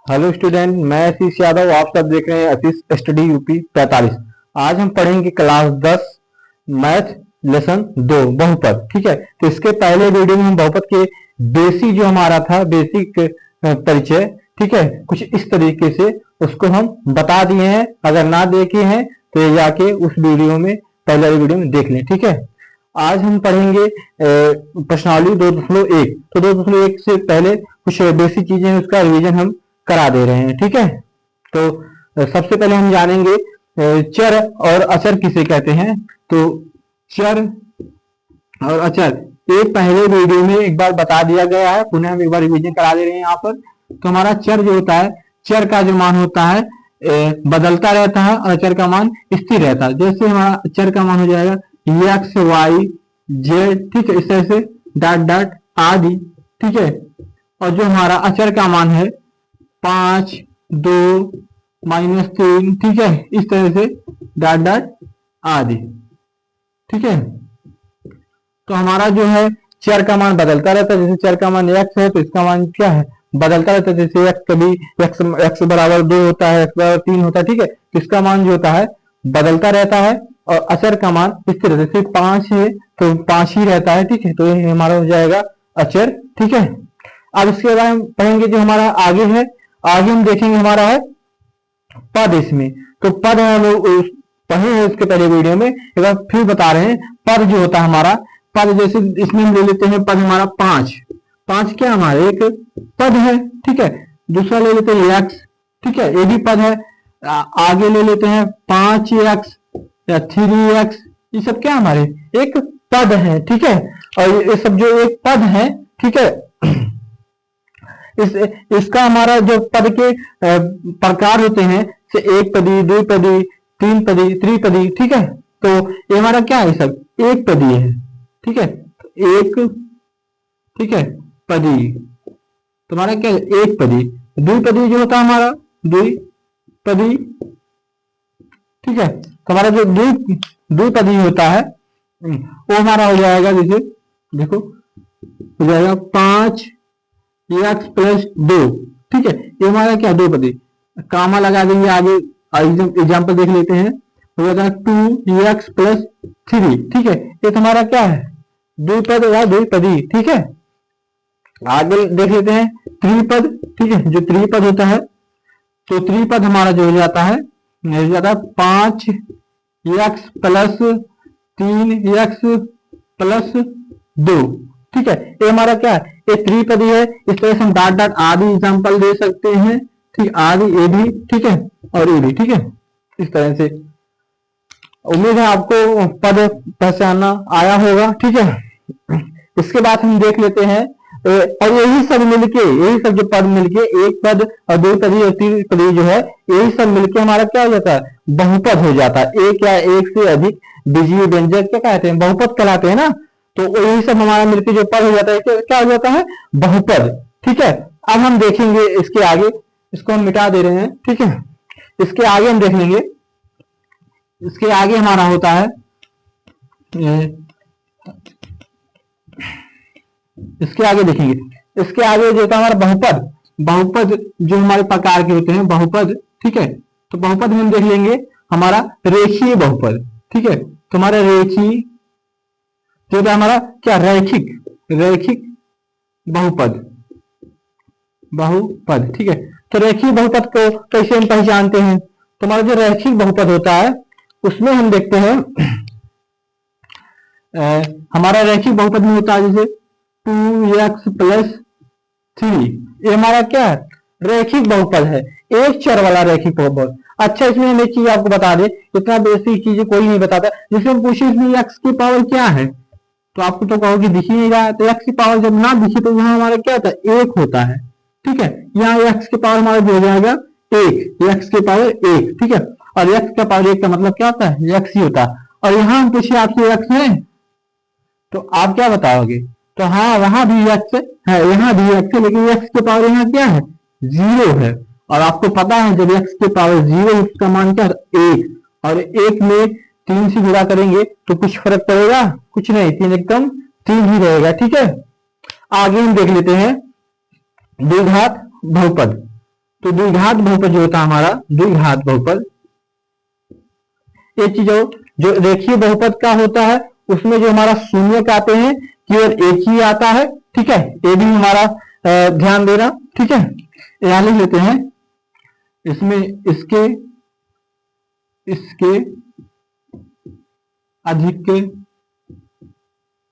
Hello student, मैं आशीष यादव। आप सब देख रहे हैं आशीष स्टडी यूपी 45। आज हम पढ़ेंगे क्लास 10 मैथ लेसन 2 बहुपद। ठीक है, तो इसके पहले वीडियो में हम बहुपद के बेसिक जो हमारा था बेसिक परिचय, ठीक है, कुछ इस तरीके से उसको हम बता दिए हैं। अगर ना देखे हैं तो ये जाके उस वीडियो में पहले वाली वीडियो में देख लें। ठीक है, आज हम पढ़ेंगे प्रश्नावली 2.1। तो 2.1 से पहले कुछ बेसिक चीजें हैं, उसका रिवीजन हम करा दे रहे हैं। ठीक है, तो सबसे पहले हम जानेंगे चर और अचर किसे कहते हैं। तो चर और अचर ये पहले वीडियो में एक बार बता दिया गया है, पुनः हम एक बार रिवीजन करा दे रहे हैं यहाँ पर। तो हमारा चर जो होता है, चर का जो मान होता है बदलता रहता है और अचर का मान स्थिर रहता है। जैसे हमारा चर का मान हो जाएगा एक्स वाई जेड, ठीक है, इस तरह से डॉट डॉट आदि। ठीक है, और जो हमारा अचर का मान है 5, 2, -3, ठीक है, इस तरह से डॉट डॉट आदि। ठीक है, तो हमारा जो है चर का मान बदलता रहता है। जैसे चर का मान x है तो इसका मान क्या है, बदलता रहता है। जैसे x कभी x बराबर 2 होता है, x बराबर 3 होता है। ठीक है, तो इसका मान जो होता है बदलता रहता है और अचर का मान इस तरह से 5 है तो 5 ही रहता है। ठीक है, तो ये हमारा हो जाएगा अचर। ठीक है, अब इसके बाद हम पढ़ेंगे जो हमारा आगे है, आगे हम देखेंगे हमारा है पद। इसमें तो पद हम लोग पढ़े हैं इसके पहले वीडियो में, एक बार फिर बता रहे हैं। पद जो होता है हमारा, पद जैसे इसमें हम ले लेते हैं पद हमारा 5। 5 क्या हमारा एक पद है। ठीक है, दूसरा ले लेते हैं x, ठीक है, ये भी पद है। आगे ले लेते हैं 5x या 3x, ये सब क्या हमारे एक पद है। ठीक है, और ये सब जो एक पद है, ठीक है, इसका हमारा जो पद के प्रकार होते हैं से एक पदी, दो पदी, तीन पदी, त्रिपदी। ठीक है, तो ये हमारा क्या है, सब एक पदी है। ठीक है, एक, ठीक है, पदी तो हमारा क्या है, एक पदी। द्विपदी जो होता है हमारा द्विपदी। ठीक है, तो हमारा जो द्विपदी होता है वो हमारा हो जाएगा, जैसे देखो हो जाएगा 5x + 2। ठीक है, ये हमारा क्या दो पदी, कामा लगा देंगे आगे, एग्जाम्पल देख लेते हैं। हो जाता है 2x + 3। ठीक है, ये हमारा क्या है द्विपद या द्विपदी। ठीक है, आगे देख लेते हैं त्रिपद। ठीक है, जो त्रिपद होता है तो त्रिपद हमारा जो हो जाता है 5x + 3x + 2। ठीक है, ये हमारा क्या है, ये त्रिपदी है। इस तरह से हम डॉट डॉट आदि एग्जाम्पल दे सकते हैं। ठीक, आदि ये भी, ठीक है, और ये भी। ठीक है, इस तरह से उम्मीद है आपको पद पहचानना आया होगा। ठीक है, इसके बाद हम देख लेते हैं और यही सब मिलके, यही सब जो पद मिलके एक पद और दो पदी और तीन पदी जो है, यही सब मिलके हमारा क्या हो जाता है, बहुपद हो जाता है। एक या एक से अधिक बीजीय व्यंजक क्या कहते हैं, बहुपद कहलाते हैं ना। तो यही सब हमारा मिलके जो पद हो जाता है क्या हो जाता है, बहुपद। ठीक है, अब हम देखेंगे इसके आगे, इसको हम मिटा दे रहे हैं। ठीक है, इसके आगे हम देख लेंगे। इसके आगे हमारा होता है इसके आगे देखेंगे, इसके आगे जो होता है हमारा बहुपद। बहुपद जो हमारे प्रकार के होते हैं बहुपद। ठीक है, तो बहुपद में हम देख लेंगे हमारा रेखीय बहुपद। ठीक है, तो हमारा रेखीय जो होता है हमारा क्या, रैखिक बहुपद। बहुपद, ठीक है, तो रेखीय बहुपद को कैसे हम पहचानते हैं। तो हमारा जो रैखिक बहुपद होता है उसमें हम देखते हैं हमारा रैखिक बहुपद में होता है जैसे 2x + 3। ये हमारा क्या है, रैखिक बहुपद है, एक चर वाला रैखिक बहुपद। अच्छा, इसमें हम एक चीज आपको बता दें, इतना बेसिक चीजें कोई नहीं बताता। जैसे हम पूछे इसमें x की पावर क्या है, तो आपको तो कहोगे दिख ही नहीं रहा है। तो x की पावर जब ना दिखे तो यहाँ हमारा क्या होता है, 1 होता है। ठीक है, यहाँ x की पावर हमारा जो हो जाएगा 1, x की पावर 1। ठीक है, और x का पावर 1 का मतलब क्या होता है, x ही होता है। और यहाँ हम पूछे आपसे x है तो आप क्या बताओगे, तो हाँ वहां भी x है, यहाँ भी x है, लेकिन x की पावर यहाँ क्या है, 0 है। और आपको पता है जब x की पावर 0 उसका मान क्या है, 1। और 1 में 3 से गुणा करेंगे तो कुछ फर्क पड़ेगा, कुछ नहीं, 3 एकदम 3 ही रहेगा। ठीक है, आगे हम देख लेते हैं द्विघात बहुपद। तो द्विघात बहुपद जो होता है हमारा द्विघात बहुपद, एक चीज जो रेखीय बहुपद का होता है उसमें जो हमारा शून्य का आते हैं केवल एक ही आता है, ठीक है, ये भी हमारा ध्यान देना, ठीक है। यहां लिख लेते हैं, इसमें इसके इसके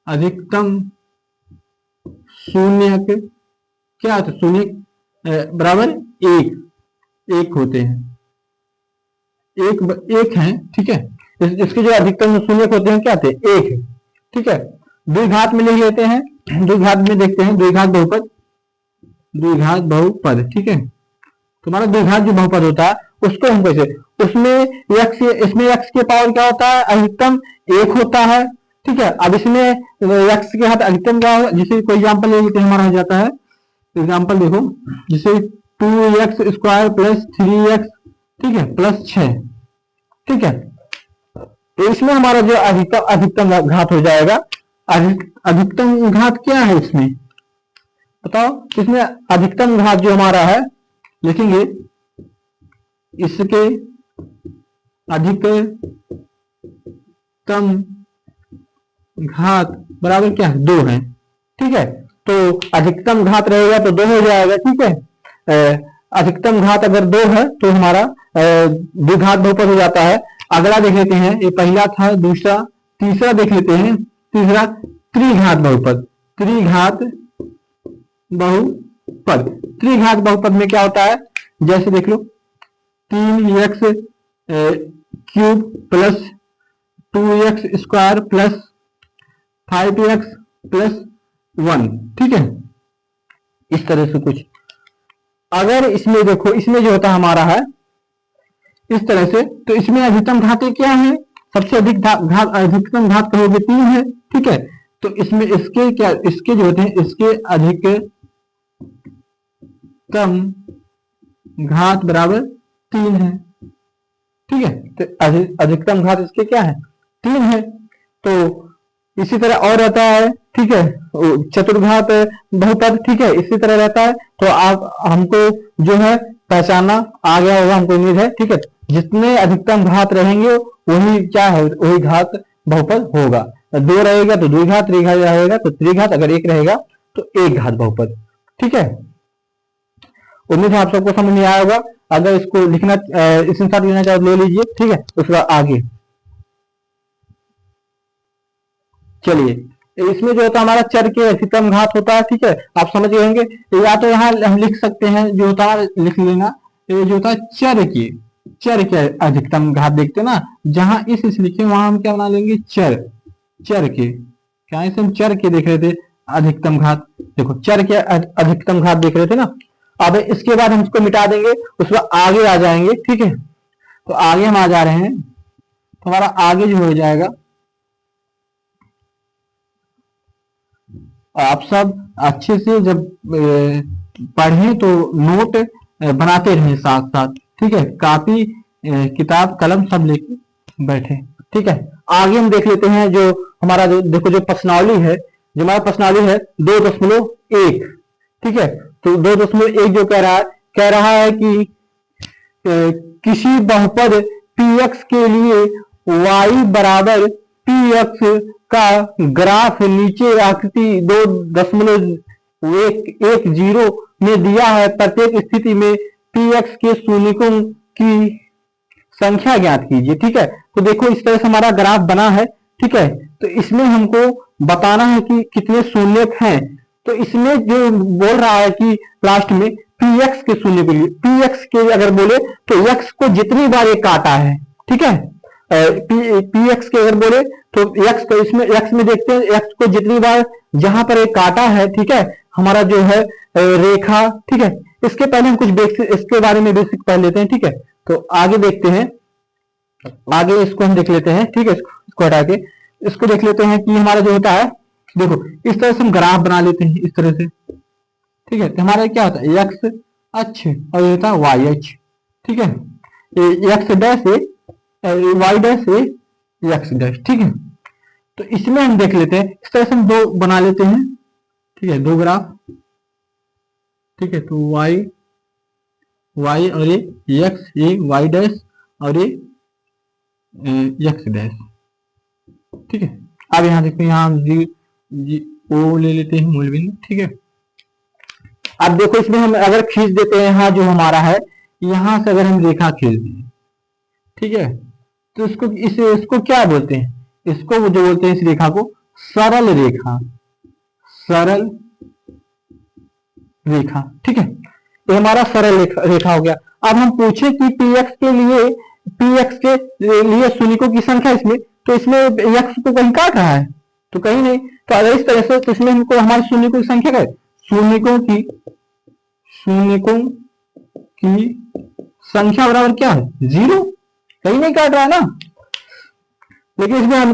अधिकतम शून्य क्या होता है, शून्य बराबर एक होते हैं, एक है, ठीक है। इसके जो अधिकतम शून्य होते हैं क्या होते हैं, एक है, ठीक है। द्विघात में लिख लेते हैं, द्विघात में देखते हैं द्विघात बहुपद, द्विघात बहुपद, ठीक है। तुम्हारा द्विघात जो बहुपद होता है उसको हम कैसे, उसमें x, इसमें x के पावर क्या होता है, अधिकतम एक होता है, ठीक है। अब इसमें x के साथ अधिकतम क्या होगा, जैसे कोई एग्जाम्पल ले लेते हैं, हमारा हो जाता है एग्जाम्पल देखो, जैसे 2x स्क्वायर प्लस 3x, ठीक है, प्लस 6, ठीक है। तो इसमें हमारा जो अधिकतम घात हो जाएगा, अधिकतम घात क्या है इसमें बताओ, इसमें अधिकतम घात जो हमारा है लिखेंगे, इसके अधिकतम घात बराबर क्या है, 2 है, ठीक है। तो अधिकतम घात रहेगा तो 2 हो जाएगा, ठीक है। अधिकतम घात अगर 2 है तो हमारा द्विघात बहुपद हो जाता है। अगला देख लेते हैं, ये पहला था, दूसरा, तीसरा देख लेते हैं, तीसरा त्रिघात बहुपद, त्रिघात बहुपद, त्रिघात बहुपद में क्या होता है, जैसे देख लो 3x cube plus 2x square plus 5x plus 1, ठीक है, इस तरह से कुछ। अगर इसमें देखो, इसमें जो होता हमारा है इस तरह से, तो इसमें अधिकतम घातें क्या है, सबसे अधिक घात, अधिकतम घात कहोगे 3 है, ठीक है। तो इसमें इसके क्या, इसके जो होते हैं इसके अधिकतम घात बराबर 3 है, ठीक है। तो अधिकतम घात इसके क्या है, 3 है। तो इसी तरह और रहता है, ठीक है, चतुर्घात बहुपद, ठीक है, इसी तरह रहता है। तो आप हमको जो है पहचानना आ गया होगा, हमको उम्मीद है, ठीक है। जितने अधिकतम घात रहेंगे वही क्या है, वही घात बहुपद होगा। 2 रहेगा तो द्विघात, त्रिघात रहेगा तो त्रिघात, अगर 1 रहेगा तो एक घात बहुपद, ठीक है। उम्मीद है आप सबको समझ में आया होगा। अगर इसको लिखना, इसके साथ लेना चाहे ले लीजिए, ठीक है। उसके बाद आगे चलिए, इसमें जो होता है हमारा चर के अधिकतम घात होता है, ठीक है, आप समझ गए होंगे। या तो यहाँ हम लिख सकते हैं, जो होता है लिख लेना, ये जो होता है चर के अधिकतम घात देखते हैं ना, जहां इस लिखे वहां हम क्या बना लेंगे, चर के, क्या इसे हम चर के देख रहे थे अधिकतम घात, देखो चर के अधिकतम घात देख रहे थे ना। अब इसके बाद हम इसको मिटा देंगे, उसके बाद आगे आ जाएंगे, ठीक है। तो आगे हम आ जा रहे हैं, तो हमारा आगे जो हो जाएगा, आप सब अच्छे से जब पढ़ें तो नोट बनाते रहें साथ साथ, ठीक है, कापी किताब कलम सब लेके बैठे, ठीक है। आगे हम देख लेते हैं, जो हमारा जो देखो जो प्रश्नावली है, जो हमारा प्रश्नावली है 2.1, ठीक है। तो 2.1 जो कह रहा है कि किसी बहुपद px के लिए y बराबर px का ग्राफ नीचे आकृति 2.10 में दिया है। प्रत्येक स्थिति में px के शून्यकों की संख्या ज्ञात कीजिए, ठीक है। तो देखो इस तरह से हमारा ग्राफ बना है, ठीक है। तो इसमें हमको बताना है कि कितने शून्यक हैं। तो इसमें जो बोल रहा है कि लास्ट में px के शून्य के लिए, px के अगर बोले तो x को जितनी बार ये काटा है, ठीक है, px के अगर बोले तो x को, इसमें x में देखते हैं x को जितनी बार जहां पर एक काटा है, ठीक है, हमारा जो है रेखा, ठीक है। इसके पहले हम कुछ बेसिक, इसके बारे में बेसिक पढ़ लेते हैं, ठीक है। तो आगे देखते हैं, आगे इसको हम देख लेते हैं, ठीक है, इसको हटा के इसको देख लेते हैं कि हमारा जो होता है, देखो इस तरह से हम ग्राफ बना लेते हैं, इस तरह से, ठीक है। तो हमारा क्या होता है, x अक्ष और ये होता है y अक्ष, ठीक है, x dash y dash x dash, ठीक है। तो इसमें हम देख लेते हैं, इस तरह से हम 2 बना लेते हैं, ठीक है, 2 ग्राफ, ठीक है। तो y वाई और ये एक्स, ये वाई डैश और ये एक्स डैश। ठीक है, अब यहाँ देखो, यहाँ जी ओ ले लेते हैं मूल बिंदु। ठीक है, अब देखो इसमें हम अगर खींच देते हैं, यहाँ जो हमारा है, यहाँ से अगर हम रेखा खींच दें, ठीक है, तो इसको क्या बोलते हैं? इसको वो जो बोलते हैं, इस रेखा को सरल रेखा, सरल रेखा। ठीक है, ये हमारा सरल रेखा हो गया। अब हम पूछे कि पी एक्स के लिए शून्यकों की संख्या इसमें, तो इसमें एक्स को कहीं काट रहा है तो कहीं नहीं। तो अगर इस तरह से, तो इसमें हमको हमारे शून्यकों की संख्या क्या है? शून्यकों की संख्या बराबर क्या है? 0, कहीं नहीं काट रहा है ना। लेकिन इसमें हम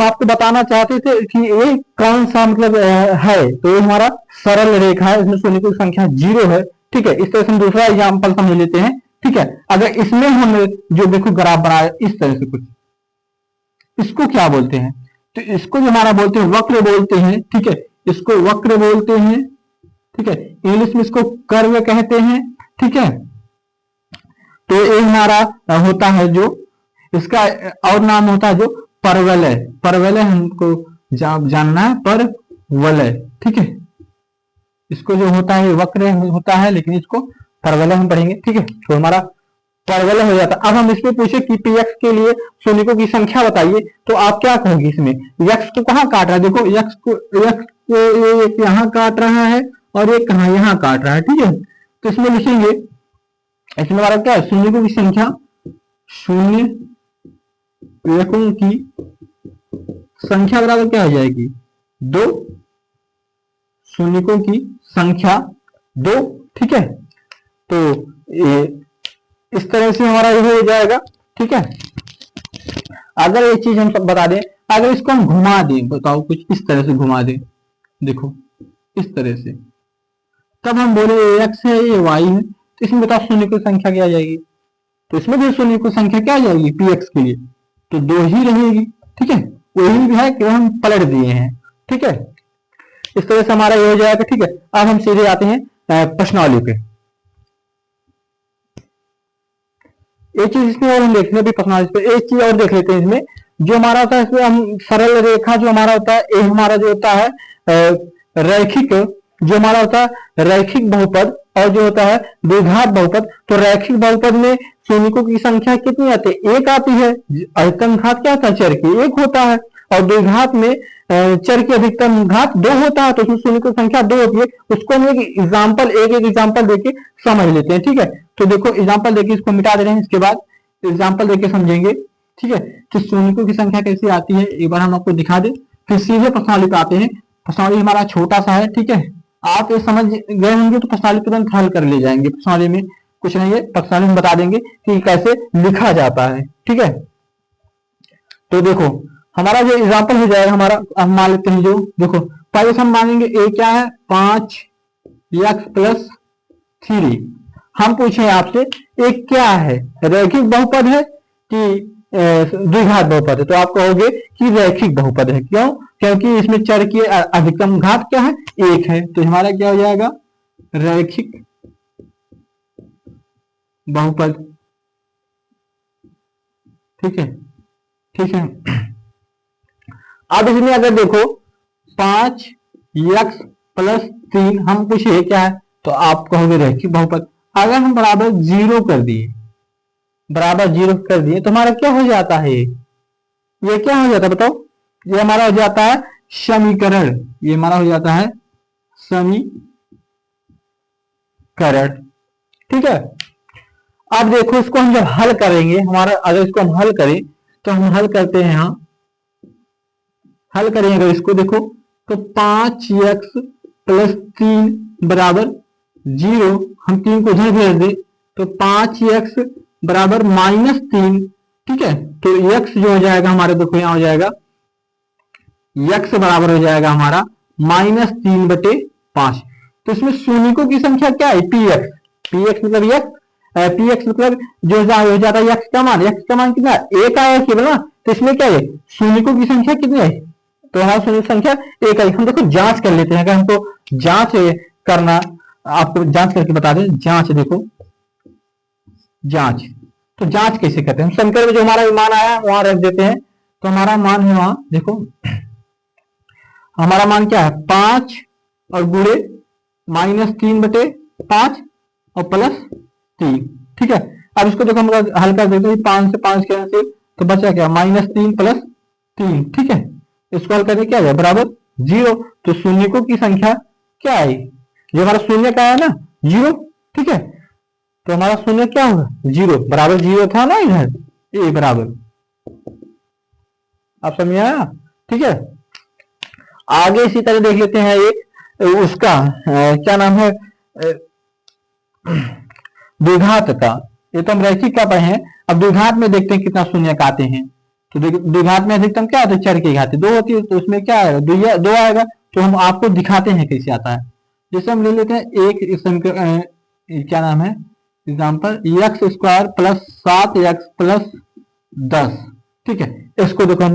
आपको बताना चाहते थे कि ये कौन सा मतलब है, तो ये हमारा सरल रेखा है, इसमें शून्यकों की संख्या 0 है। ठीक है, इस तरह से हम दूसरा एग्जाम्पल समझ लेते हैं। ठीक है, अगर इसमें हम जो देखो ग्राफ बनाया इस तरह से कुछ, इसको क्या बोलते हैं? तो इसको जो हमारा बोलते हैं वक्र बोलते हैं। ठीक है, इसको वक्र बोलते हैं। ठीक है, इंग्लिश में इसको कर्व कहते हैं। ठीक है, तो ये हमारा होता है जो, इसका और नाम होता है जो परवलय। परवलय हमको जानना है, परवलय। ठीक है, इसको जो होता है वक्र होता है, लेकिन इसको परवलय हम पढ़ेंगे। ठीक है, तो हमारा परवलय हो जाता है। अब हम इसमें पूछे कि पी एक्स के लिए शून्यकों की संख्या बताइए, तो आप क्या कहोगे? इसमें एक्स को कहाँ काट रहा है? देखो एक्स को यहाँ काट रहा है और एक कहाँ यहाँ काट रहा है। ठीक है, तो इसमें लिखेंगे, इसमें हमारा क्या है? शून्यकों की संख्या, शून्यकों की संख्या बराबर क्या हो जाएगी? 2, शून्यकों की संख्या 2। ठीक है, तो ये इस तरह से हमारा ये हो जाएगा। ठीक है, अगर ये चीज हम सब बता दें, अगर इसको हम घुमा दें, बताओ कुछ इस तरह से घुमा दें, देखो इस तरह से, तब हम बोले ये एक्स है ये वाई है, तो इसमें बताओ शून्य की संख्या क्या आ जाएगी? तो इसमें भी शून्य की संख्या क्या आ जाएगी पी एक्स के लिए? तो 2 ही रहेगी। ठीक है, वही भी है कि हम पलट दिए हैं। ठीक है, इस तरह से हमारा ये हो जाएगा। ठीक है, अब हम सीधे आते हैं प्रश्नावली पे। एक चीज इसमें और हम देख लेते हैं प्रश्नावली पे, एक चीज और देख लेते हैं इसमें, जो हमारा होता है इसमें हम सरल रेखा जो हमारा होता है, ये हमारा जो होता है रैखिक, जो हमारा होता है रैखिक बहुपद, और जो होता है द्विघात बहुपद। तो रैखिक बहुपद में शून्यकों की संख्या कितनी आती है? 1 आती है। अधिकतम घात क्या होता है? चर की 1 होता है। और द्विघात में चर की अधिकतम घात 2 होता है, तो उसमें शून्यकों की संख्या 2 होती है। उसको हम एक एग्जाम्पल देके समझ लेते हैं। ठीक है, तो देखो एग्जाम्पल देके इसको मिटा दे रहे हैं, इसके बाद एग्जाम्पल देके समझेंगे। ठीक है, तो शून्यकों की संख्या कैसे आती है एक बार हम आपको दिखा दें, फिर सीधे प्रश्नावली पे आते हैं। प्रश्नावली हमारा छोटा सा है। ठीक है, आप ये समझ गए होंगे तो प्रश्नावली तुरंत हल कर ले जाएंगे। प्रश्नावली में कुछ नहीं है, प्रश्नावली में बता देंगे कि कैसे लिखा जाता है। ठीक है, तो देखो हमारा जो एग्जाम्पल हो जाएगा, हमारा हम मान लेते हैं, जो देखो पहले से हम मानेंगे ए क्या है? 5x+3। हम पूछे आपसे एक क्या है? रैखिक बहुपद है कि द्विघात बहुपद है? तो आप कहोगे कि रैखिक बहुपद है। क्यों? क्योंकि इसमें चर की अधिकतम घात क्या है? 1 है। तो हमारा क्या हो जाएगा? रैखिक बहुपद। ठीक है, ठीक है। अब इसमें अगर देखो 5x+3 हम पूछे क्या है, तो आप कहोगे रैखिक बहुपद। अगर हम बराबर 0 कर दिए, बराबर 0 कर दिए, तो हमारा क्या हो जाता है? ये क्या हो जाता है बताओ? ये हमारा हो जाता है समीकरण। ये हमारा हो जाता है समीकरण। ठीक है, अब देखो इसको हम जब हल करेंगे, हमारा अगर इसको हम हल करें, तो हम हल करते हैं, यहाँ हल करेंगे अगर इसको देखो, तो 5x+3 बराबर 0, हम 3 को इधर भेज दें तो 5x बराबर -3। ठीक है, तो x जो हो जाएगा हमारे, देखो यहाँ हो जाएगा x बराबर हो जाएगा हमारा -3/5। तो इसमें शून्यकों की संख्या क्या है? px मतलब x, px मतलब जो हो जाता है x का मान, कितना? 1 आया केवल ना। तो इसमें क्या है? शून्यकों की संख्या कितनी है? तो हमारा शून्य संख्या 1 आई। हम देखो जांच कर लेते हैं, अगर हमको जांच करना, आपको जांच करके बता दें। जांच देखो जांच। तो जांच कैसे करते हैं, हम समीकरण में जो हमारा मान आया वहां रख देते हैं। तो हमारा मान है वहां देखो, हमारा मान क्या है 5 और गुणे -3/5 और +3। ठीक है, अब इसको देखो हम हल कर देते हैं, 5 से 5 कैंसिल तो बचा क्या -3 + 3। ठीक है, इसको हल करने क्या है बराबर 0। तो शून्यकों की संख्या क्या आई, ये हमारा शून्य का है ना 0। ठीक है, तो हमारा शून्य क्या होगा 0 बराबर 0 था ना इधर, ए बराबर, आप समझ आया। ठीक है, आगे इसी तरह देख लेते हैं एक उसका क्या नाम है द्विघात का। ये तो हम रैखिक का पढ़े हैं, अब द्विघात में देखते हैं कितना शून्य आते हैं। तो द्विघात में अधिकतम क्या आता है, चर की घात 2 होती है, तो उसमें क्या आएगा 2 आएगा। तो हम आपको दिखाते हैं कैसे आता है। जैसे हम ले लेते हैं एक क्या नाम है एग्जाम्पल x² + 7x + 10। ठीक है, इसको देखो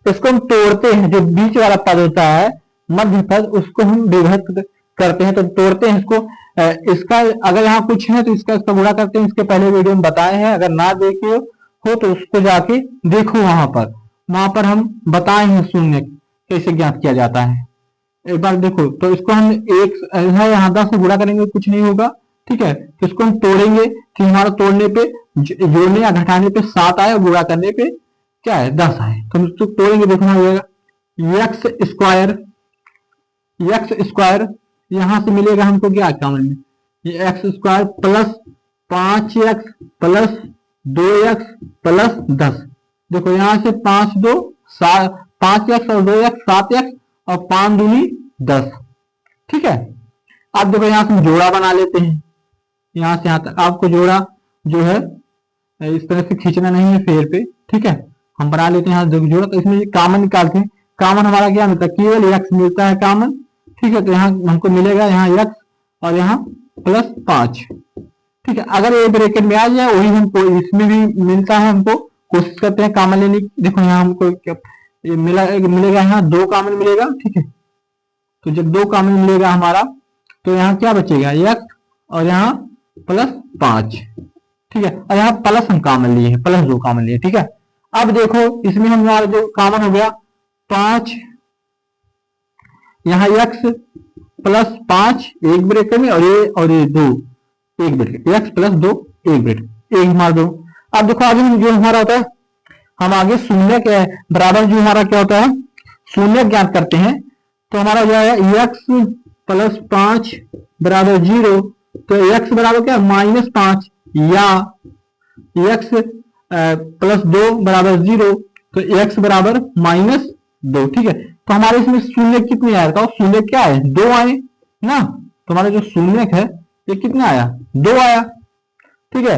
इसको हम तोड़ते हैं, जो बीच वाला पद होता है मध्य पद उसको हम विभक्त करते हैं। तो तोड़ते हैं इसको, इसका अगर यहाँ कुछ है तो इसका गुणा करते हैं। इसके पहले वीडियो में बताए हैं, अगर ना देखे हो तो उसको जाके देखो, वहां पर हम बताए हैं शून्य कैसे ज्ञात किया जाता है। एक बार देखो, तो इसको हम एक है यहाँ 10 से गुणा करेंगे कुछ नहीं होगा। ठीक है, तो इसको हम तोड़ेंगे कि हमारा तोड़ने पे जोड़ने या घटाने पे 7 आए और गुणा करने पे क्या है 10 आए। तो हम इसको तोड़ेंगे, देखना होगा x² यहां से मिलेगा हमको क्या कॉमन में, ये x² + 5x + 2x + 10। देखो यहाँ से 5 2 5x और 2x 7x और 5 दूनी 10। ठीक है, अब देखो यहाँ से हम जोड़ा बना लेते हैं, यहाँ से यहाँ तक आपको जोड़ा जो है इस तरह से खींचना नहीं है फेर पे। ठीक है, हम बना लेते हैं यहाँ जोड़ा। तो इसमें कॉमन निकालते हैं, कॉमन हमारा क्या मिलता है केवल x मिलता है कॉमन। ठीक है, तो यहाँ हमको मिलेगा यहाँ x और यहाँ +5। ठीक है, अगर ये ब्रैकेट में आ जाए वही हमको इसमें भी मिलता है, हमको कोशिश करते हैं कॉमन लेने की। देखो यहाँ हमको ये मिलेगा यहाँ 2 कॉमन मिलेगा। ठीक है, तो जब 2 कॉमन मिलेगा हमारा तो यहाँ क्या बचेगा x और यहाँ +5। ठीक है, और यहाँ प्लस हम कॉमन लिए हैं, +2 कॉमन लिए। ठीक है, अब देखो इसमें हमारा जो कॉमन हो गया 5, यहाँ x +5 एक ब्रैकेट में और ये 2 एक ब्रैकेट, x + 2 एक ब्रैकेट, एक हमारा 2। अब देखो आगे जो हमारा होता है, हम आगे शून्य के बराबर जो हमारा क्या होता है शून्य ज्ञात करते हैं। तो हमारा हो जाएगा x + 5 बराबर 0। तो x बराबर क्या -5 या x + 2 बराबर 0, तो x बराबर -2। ठीक है, तो हमारे इसमें शून्य कितने आया था, शून्य क्या है 2 आए ना। तो हमारा जो शून्य है ये कितना आया 2 आया। ठीक है,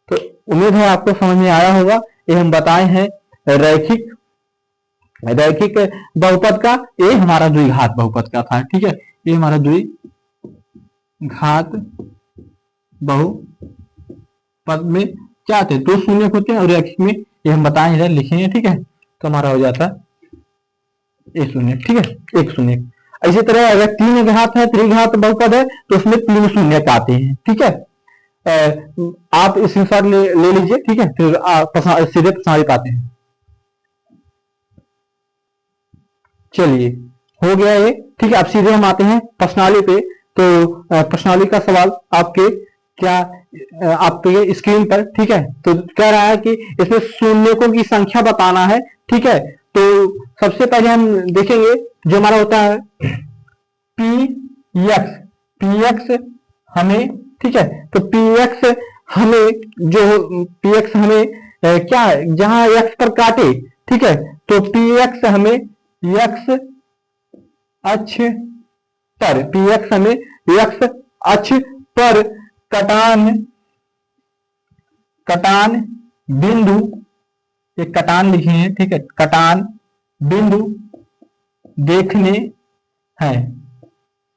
तो उम्मीद है आपको समझ में आया होगा। ये हम बताए हैं रैखिक बहुपद का, ये हमारा द्विघात बहुपद का था। ठीक है, ये हमारा द्विघात बहुपद में क्या थे 2 शून्य होते हैं और रैखिक में ये हम बताए इधर लिखेंगे। ठीक है, तो हमारा हो जाता एक शून्य। ठीक है, एक शून्य। इसी तरह अगर 3 घात है त्रिघात बहुपद है तो उसमें 3 शून्य आते हैं। ठीक है, आप स्क्रीनशॉट ले लीजिए। ठीक है, फिर सीधे प्रश्नावली पाते हैं। चलिए हो गया ये। ठीक है, अब सीधे हम आते हैं प्रश्नावली पे। तो प्रश्नावली का सवाल आपके क्या आपके स्क्रीन पर। ठीक है, तो कह रहा है कि इसमें शून्यकों की संख्या बताना है। ठीक है, तो सबसे पहले हम देखेंगे जो हमारा होता है px हमें। ठीक है, तो px हमें क्या है जहां x पर काटे। ठीक है, तो px हमें x अक्ष पर x अक्ष पर कटान बिंदु, एक कटान लिखे हैं। ठीक है, कटान बिंदु देखने हैं।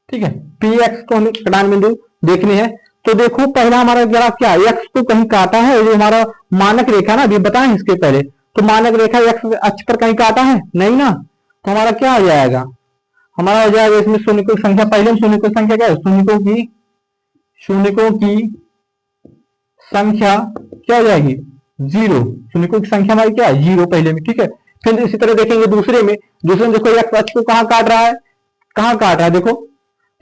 ठीक है, px को हमें कटान बिंदु देखने हैं। तो देखो पहला हमारा ग्राफ क्या है, x को कहीं काटा है, जो हमारा मानक रेखा ना, अभी बताएं इसके पहले। तो मानक रेखा x अक्ष पर कहीं काटा है नहीं ना, तो हमारा क्या हो जाएगा, हमारा हो जाएगा इसमें शून्यकों की संख्या। पहले शून्यकों की संख्या क्या है, शून्यकों की संख्या क्या हो जाएगी, 0। शून्यकों की संख्या हमारी क्या है, 0 पहले में, ठीक है। फिर इसी तरह देखेंगे दूसरे में देखो एक्स अक्ष को कहाँ काट रहा है, कहाँ काट रहा है देखो,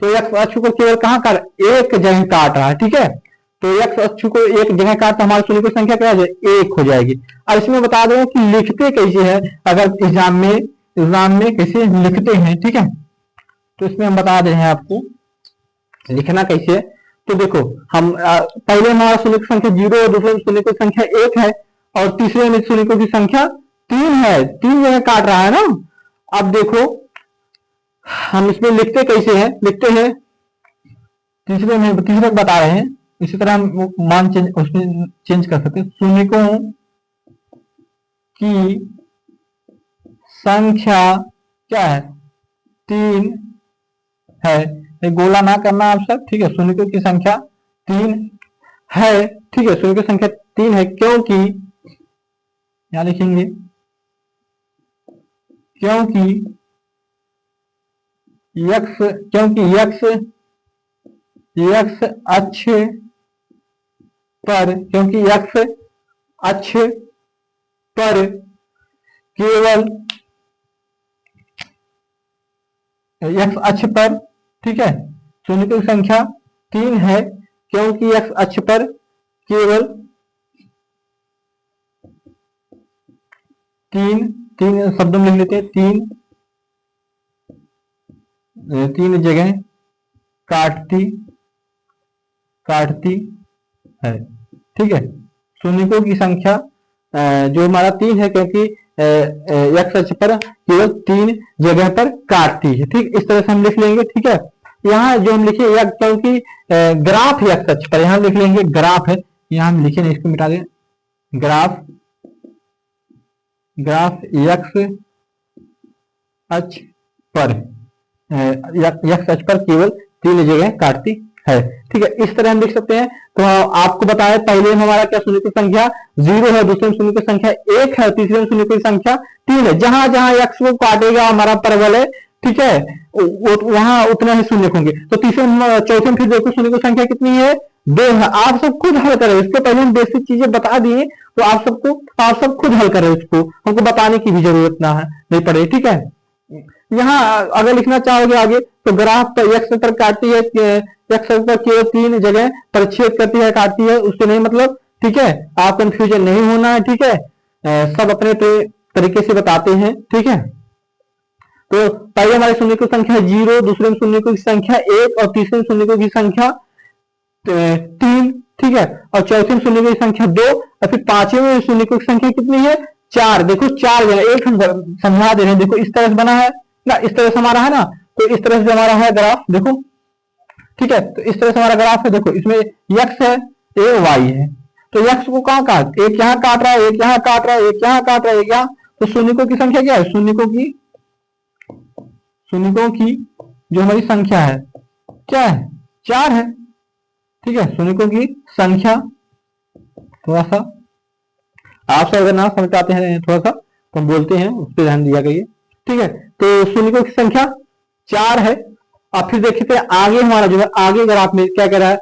तो एक्स अक्ष को केवल कहाँ काट, एक जगह काट रहा है, ठीक है। तो एक्स अक्ष को एक जगह काट, तो हमारी शून्यकों की संख्या क्या हो जाए, 1 हो जाएगी। अब इसमें बता दो कि लिखते कैसे है, अगर एग्जाम में कैसे लिखते हैं, ठीक है। तो इसमें हम बता दे रहे हैं आपको लिखना कैसे है। तो देखो हम पहले हमारा शून्य की संख्या 0 और दूसरे में शून्य की संख्या 1 है और तीसरे में शून्य की संख्या 3 है, 3 जगह काट रहा है ना। अब देखो हम इसमें लिखते कैसे हैं, लिखते हैं तीसरे बता रहे हैं। इसी तरह हम मान उसमें चेंज कर सकते हैं। शून्यकों की संख्या क्या है, 3 है। गोला ना करना आप सब, ठीक है। शून्यकों की संख्या 3 है, ठीक है। शून्य की संख्या 3 है क्योंकि यहां लिखेंगे, क्योंकि यक्स अक्ष पर, क्योंकि यक्स अक्ष पर केवल यक्स अक्ष पर, ठीक है, शून्य की संख्या 3 है क्योंकि यक्स अक्ष पर केवल 3 शब्दों में लिख लेते हैं, 3 जगह काटती है, ठीक है। शून्यकों की संख्या जो हमारा 3 है क्योंकि एक्स अक्ष पर केवल 3 जगह पर काटती है, ठीक। इस तरह से हम लिख लेंगे, ठीक है। यहाँ जो हम लिखे क्योंकि ग्राफ है एक्स अक्ष पर, यहाँ लिख लेंगे ग्राफ है, यहाँ हम लिखे नहीं, इसको मिटा दें, ग्राफ एक्स अक्ष पर केवल 3 जगह काटती है, ठीक है। इस तरह हम लिख सकते हैं। तो आपको बताया पहले में हमारा क्या शून्य की संख्या 0 है, दूसरे में शून्य की संख्या 1 है, तीसरे में शून्य की संख्या 3 है। जहां जहां एक्स को काटेगा हमारा परवल है, ठीक है, वहां उतना ही शून्य होंगे। तो तीसरे चौथे में फिर देखो शून्य की संख्या कितनी है, 2 है। आप सब खुद हल करें, इसके पहले हम बेसिक चीजें बता दिए, तो आप सब खुद हल करें, इसको हमको बताने की भी जरूरत नहीं पड़े, ठीक है। यहाँ अगर लिखना चाहोगे आगे तो ग्राफ पर एक्स पर काटती है, एक्स पर केवल 3 जगह परिच्छेद करती है, काटती है, उससे नहीं मतलब, ठीक है। आप कंफ्यूजन नहीं होना है, ठीक है। सब अपने तरीके से बताते हैं, ठीक है। तो पहले हमारे शून्य की संख्या 0, दूसरे में शून्य की संख्या 1 और तीसरे में शून्य की संख्या 3, ठीक है। और चौथे में शून्य की संख्या 2 और फिर पांचवें में शून्य की संख्या कितनी है, 4। देखो 4 जगह, एक हम समझा दे रहे हैं, देखो इस तरह से बना है ना, इस तरह से हमारा है ना, तो इस तरह से हमारा है ग्राफ, देखो, ठीक है। तो इस तरह से हमारा ग्राफ है, देखो इसमें x है, ये y है। तो x को कहाँ काट, एक यहाँ काट रहा है, एक यहाँ काट रहा है, एक यहाँ काट रहा है, एक यहाँ। तो शून्यकों की संख्या क्या है, शून्यकों की जो हमारी संख्या है क्या है, 4 है, ठीक है। शून्यकों की संख्या, थोड़ा सा आप सब अगर ना समझ पाते हैं थोड़ा सा तो हम बोलते हैं, उस पर ध्यान दिया करिए, ठीक है। तो शून्यकों की संख्या 4 है। अब फिर देखते हैं आगे हमारा जो है, आगे अगर आप में क्या कह रहा है,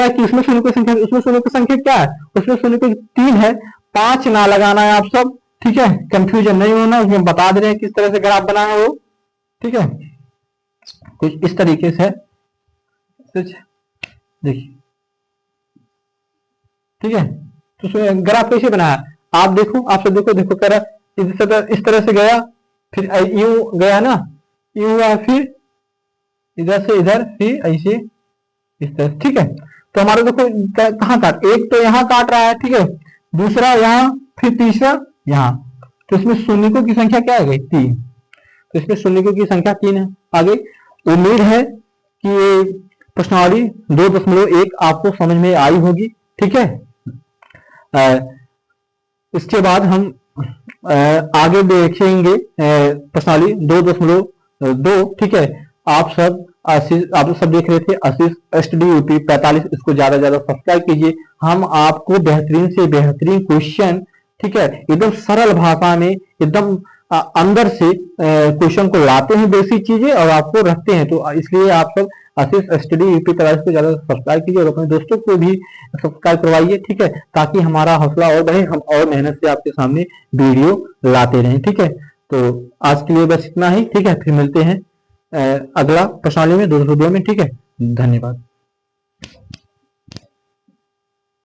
कि उसमें शून्य की संख्या, उसमें शून्य की संख्या क्या है, उसमें शून्य की 3 है, 5 ना लगाना है आप सब, ठीक है। कंफ्यूजन नहीं होना, उसमें बता दे रहे हैं किस तरह से ग्राफ बनाना है वो, ठीक है। कुछ इस तरीके से देखिए, ठीक है। तो ग्राफ कैसे बनाया आप देखो, आप सब देखो कह रहा इस तरह से गया, फिर यूं गया ना, यूं गया, फिर इधर से इधर, फिर ऐसे इस तरह, ठीक है। तो हमारे देखो कहाँ काट, एक तो यहाँ काट रहा है, ठीक है, दूसरा यहाँ, फिर तीसरा यहाँ। तो इसमें शून्यकों की संख्या क्या है, 3। तो इसमें शून्यकों की संख्या 3 है। आगे उम्मीद है कि ये प्रश्नावली 2.1 आपको समझ में आई होगी, ठीक है। इसके बाद हम आगे देखेंगे प्रश्नावली 2.2, ठीक है। आप सब देख रहे थे आशीष स्टडी यूपी 45, इसको ज्यादा सब्सक्राइब कीजिए। हम आपको बेहतरीन से बेहतरीन क्वेश्चन, ठीक है, एकदम सरल भाषा में, एकदम अंदर से क्वेश्चन को लाते हैं, बेसिक चीजें, और आपको रखते हैं। तो इसलिए आप सब आशीष स्टडी यूपी 43 को ज्यादा सब्सक्राइब कीजिए और अपने दोस्तों को भी सब्सक्राइब करवाइए, ठीक है, ताकि हमारा हौसला और बढ़े, हम और मेहनत से आपके सामने वीडियो लाते रहें, ठीक है। तो आज के लिए बस इतना ही, ठीक है, फिर मिलते हैं अगला प्रश्नावली में, दूसरे वीडियो में, ठीक है। धन्यवाद।